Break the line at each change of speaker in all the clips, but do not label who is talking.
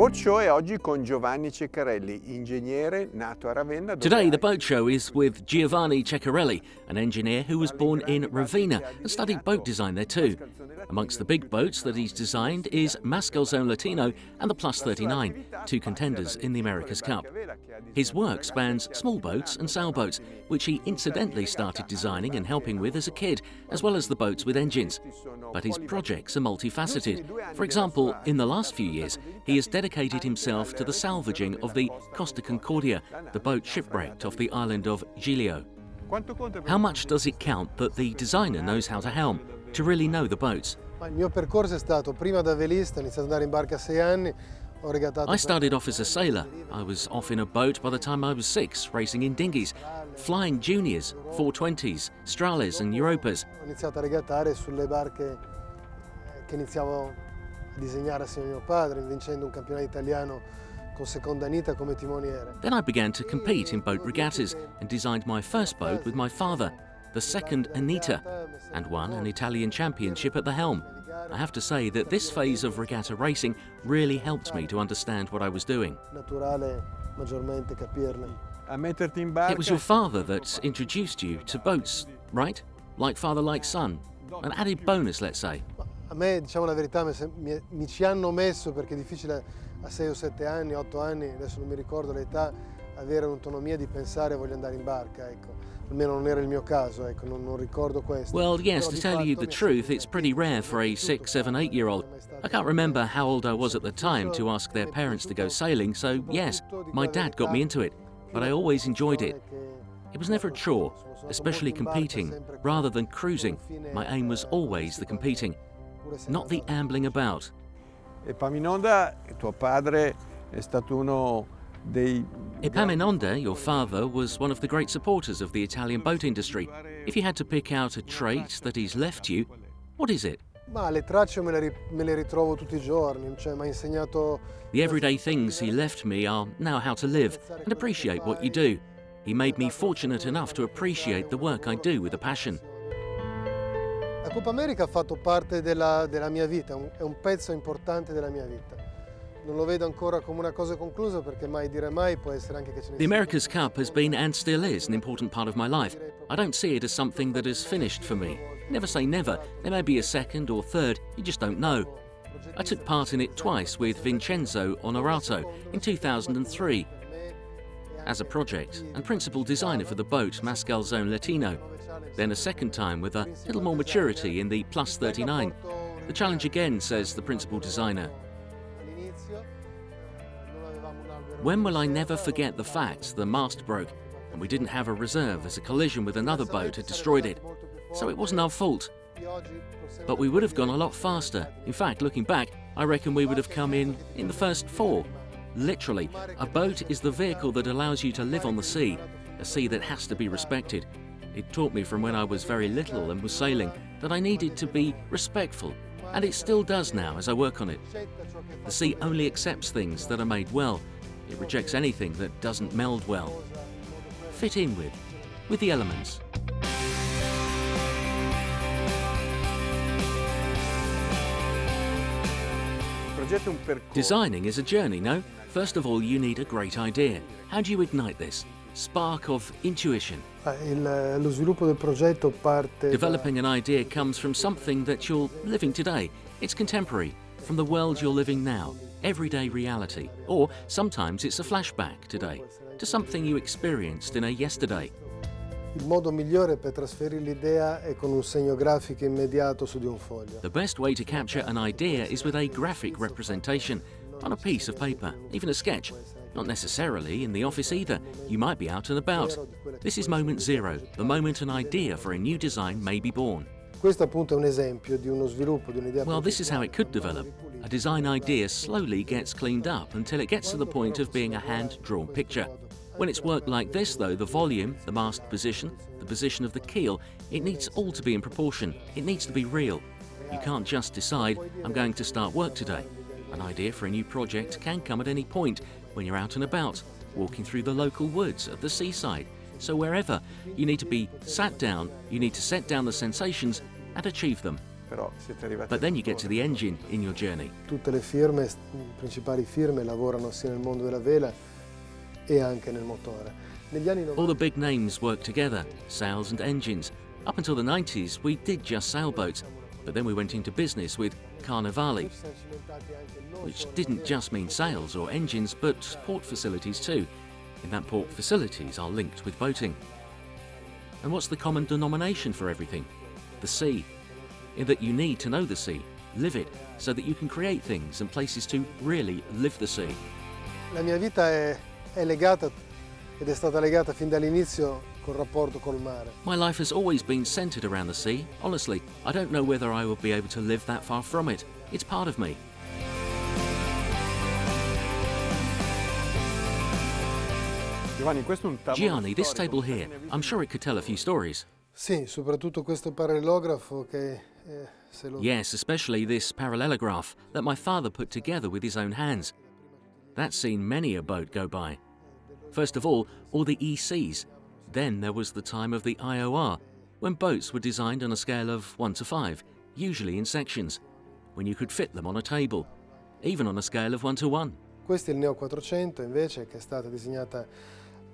Boat Show è oggi con Giovanni Ceccarelli, ingegnere nato a Ravenna.
Today, the boat show is with Giovanni Ceccarelli, an engineer who was born in Ravenna and studied boat design there too. Amongst the big boats that he's designed is Mascalzone Latino and the Plus 39, two contenders in the America's Cup. His work spans small boats and sailboats, which he incidentally started designing and helping with as a kid, as well as the boats with engines. But his projects are multifaceted. For example, in the last few years, he has dedicated himself to the salvaging of the Costa Concordia, the boat shipwrecked off the island of Giglio. How much does it count that the designer knows how to helm, to really know the boats?
Il mio percorso è stato prima da velista, ho iniziato ad andare in barca a 6 anni.
I started off as a sailor. I was off in a boat by the time I was 6, racing in dinghies, flying juniors, 420s, Strales and Europas.
Ho iniziato a regattare sulle barche che iniziavo a disegnare assieme a mio padre, vincendo un campionato italiano con seconda Anita come timoniere.
Then I began to compete in boat regattas and designed my first boat with my father, the second Anita, and won an Italian championship at the helm. I have to say that this phase of regatta racing really helped me to understand what I was doing. It was your father that introduced you to boats, right? Like father, like son. An added bonus, let's say.
A me, diciamo la verità, mi ci hanno messo perché è difficile a 6 o 7 anni, 8 anni, adesso non mi ricordo l'età, avere un'autonomia di pensare voglio andare in barca, ecco. Almeno non era il mio caso, ecco, non ricordo questo.
Well, yes, to tell you the truth, it's pretty rare for a 6, 7, 8-year-old. I can't remember how old I was at the time to ask their parents to go sailing, so yes, my dad got me into it, but I always enjoyed it. It was never a chore, especially competing, rather than cruising. My aim was always the competing, not the ambling about.
Epaminonda, tuo padre, è stato uno dei...
Epaminonda, your father, was one of the great supporters of the Italian boat industry. If you had to pick out a trait that he's left you, what is it?
Ma le tracce me le ritrovo tutti i giorni, cioè mi ha insegnato...
The everyday things he left me are now how to live and appreciate what you do. He made me fortunate enough to appreciate the work I do with a passion.
La Coppa America ha fatto parte della mia vita, è un pezzo importante della mia vita. Non lo vedo ancora come una cosa conclusa perché mai dire mai può essere anche che ce ne sia.
The America's Cup has been and still is an important part of my life. I don't see it as something that is finished for me. Never say never. There may be a second or third, you just don't know. I took part in it twice with Vincenzo Onorato in 2003 as a project and principal designer for the boat Mascalzone Latino. Then a second time with a little more maturity in the Plus 39. The challenge again, says the principal designer. When will I never forget the fact the mast broke and we didn't have a reserve as a collision with another boat had destroyed it. So it wasn't our fault. But we would have gone a lot faster. In fact, looking back, I reckon we would have come in the first 4. Literally, a boat is the vehicle that allows you to live on the sea, a sea that has to be respected. It taught me from when I was very little and was sailing that I needed to be respectful, and it still does now as I work on it. The sea only accepts things that are made well. It rejects anything that doesn't meld well. Fit in with the elements. Designing is a journey, no? First of all, you need a great idea. How do you ignite this spark of intuition?
Lo sviluppo del progetto parte...
Developing an idea comes from something that you're living today. It's contemporary, from the world you're living now, everyday reality. Or sometimes it's a flashback today, to something you experienced in a yesterday.
Il modo migliore per trasferire l'idea è con un segno grafico immediato su di un foglio.
The best way to capture an idea is with a graphic representation on a piece of paper, even a sketch. Not necessarily in the office either. You might be out and about. This is moment zero, the moment an idea for a new design may be born.
Questo appunto è un esempio di uno sviluppo di un'idea.
Well, this is how it could develop. A design idea slowly gets cleaned up until it gets to the point of being a hand-drawn picture. When it's worked like this, though, the volume, the mast position, the position of the keel, it needs all to be in proportion. It needs to be real. You can't just decide, I'm going to start work today. An idea for a new project can come at any point, when you're out and about, walking through the local woods, at the seaside. So wherever, you need to be sat down, you need to set down the sensations and achieve them.
però siete arrivati
But
al
then you get to
motore.
the engine in your journey.
Tutte le firme, principali firme, lavorano sia nel mondo della vela e anche nel motore. Negli anni
All
90
the big names work together, sails and engines. Up until the 90s, we did just sailboats, but then we went into business with Carnevali,
ci siamo cimentati anche non
which
solo
didn't
nel-
just mean sails or engines, but port facilities too. In that port, facilities are linked with boating. And what's the common denomination for everything? The sea. In that you need to know the sea, live it, so that you can create things and places to really live the sea.
La mia vita è legata ed è stata legata fin dall'inizio col rapporto col mare.
My life has always been centered around the sea. Honestly, I don't know whether I will be able to live that far from it. It's part of me.
Giovanni, questo è un tavolo
Gianni, this
storico,
table here, I'm sure it could tell a few stories.
Sì, soprattutto questo parallelografo che se lo
Yes, especially this parallelograph that my father put together with his own hands. That's seen many a boat go by. First of all the ECs. Then there was the time of the IOR, when boats were designed on a scale of 1 to 5, usually in sections, when you could fit them on a table, even on a scale of 1 to 1.
Questo è il Neo 400 invece, che è stata disegnata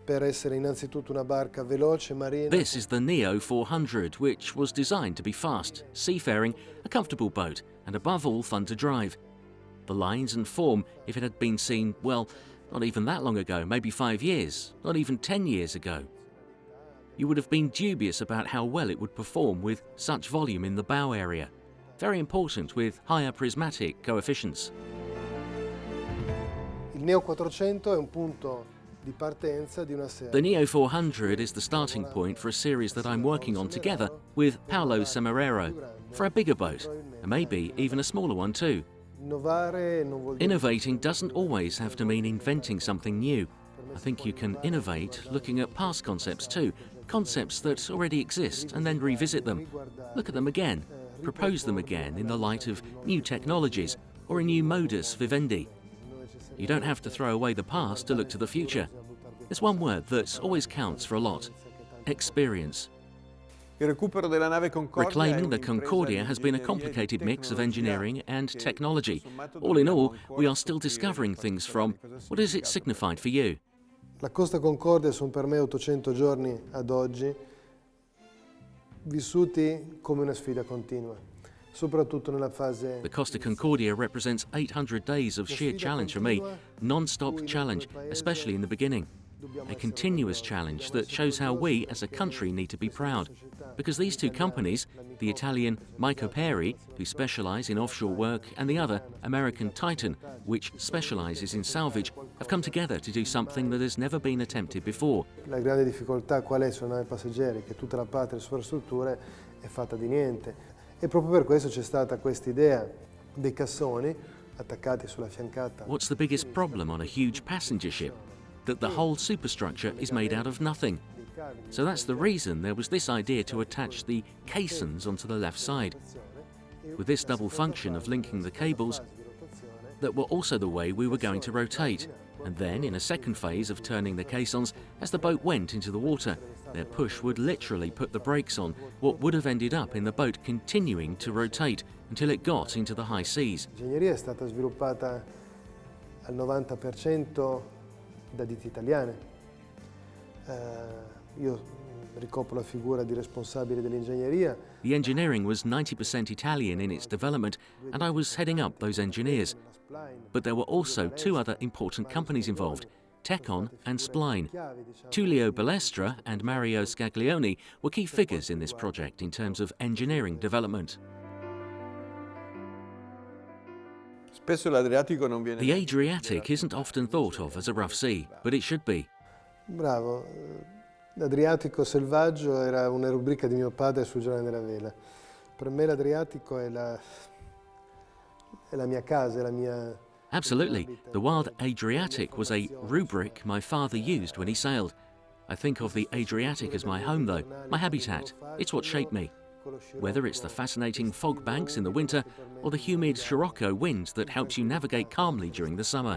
per essere innanzitutto una barca veloce, marina.
This is the Neo 400, which was designed to be fast, seafaring, a comfortable boat, and above all fun to drive. The lines and form, if it had been seen, well, not even that long ago, maybe 5 years, not even 10 years ago, you would have been dubious about how well it would perform with such volume in the bow area. Very important with higher prismatic coefficients.
Il Neo 400 è un punto di partenza di una
The
serie.
Neo 400 is the starting point for a series that I'm working on together with Paolo Semeraro, for a bigger boat, and maybe even a smaller one too.
Innovare non vuol dire
Innovating doesn't always have to mean inventing something new. I think you can innovate looking at past concepts too, concepts that already exist, and then revisit them. Look at them again, propose them again in the light of new technologies or a new modus vivendi. You don't have to throw away the past to look to the future. There's one word that always counts for a lot: experience.
Il recupero della nave Concordia
Reclaiming
è
the
un'impresa
Concordia
di
has been a
ingegneria e
complicated
di
mix of
tecnologia
engineering and
che,
technology.
tutto sommato,
All in all,
dobbiamo ancora
we are still
scoprire
discovering
per
things
particolare
from
cosa
what has it
significa.
signified for you?
La Costa Concordia sono per me 800 giorni ad oggi, vissuti come una sfida continua, soprattutto nella fase
The Costa Concordia represents 800 days of sheer challenge for me, non-stop challenge, especially in the beginning. A continuous challenge that shows how we as a country need to be proud. Because these two companies, the Italian Mycoperi, who specialize in offshore work, and the other, American Titan, which specializes in salvage, have come together to do something that has never been attempted before.
La grande difficoltà qual è sulle navi passeggeri? Che tutta la parte delle sovrastrutture è fatta di niente. E proprio per questo c'è stata questa idea dei cassoni attaccati sulla fiancata.
What's the biggest problem on a huge passenger ship? That the whole superstructure is made out of nothing. So that's the reason there was this idea to attach the caissons onto the left side, with this double function of linking the cables that were also the way we were going to rotate. And then, in a second phase of turning the caissons, as the boat went into the water, their push would literally put the brakes on what would have ended up in the boat continuing to rotate until it got into the high seas.
L'ingegneria è stata sviluppata al 90% da ditte italiane. Io ricopro la figura di responsabile dell'ingegneria.
The engineering was 90% Italian in its development, and I was heading up those engineers. But there were also two other important companies involved, Tecon and Spline. Tullio Balestra and Mario Scaglione were key figures in this project in terms of engineering development.
Spesso l'Adriatico non viene
The Adriatic isn't often thought of as a rough sea, but it should be.
Bravo. L'Adriatico selvaggio era una rubrica di mio padre sul giornale della vela. Per me l'Adriatico è la mia casa, è la mia...
Absolutely. The wild Adriatic was a rubric my father used when he sailed. I think of the Adriatic as my home, though, my habitat. It's what shaped me. Whether it's the fascinating fog banks in the winter or the humid Scirocco wind that helps you navigate calmly during the summer.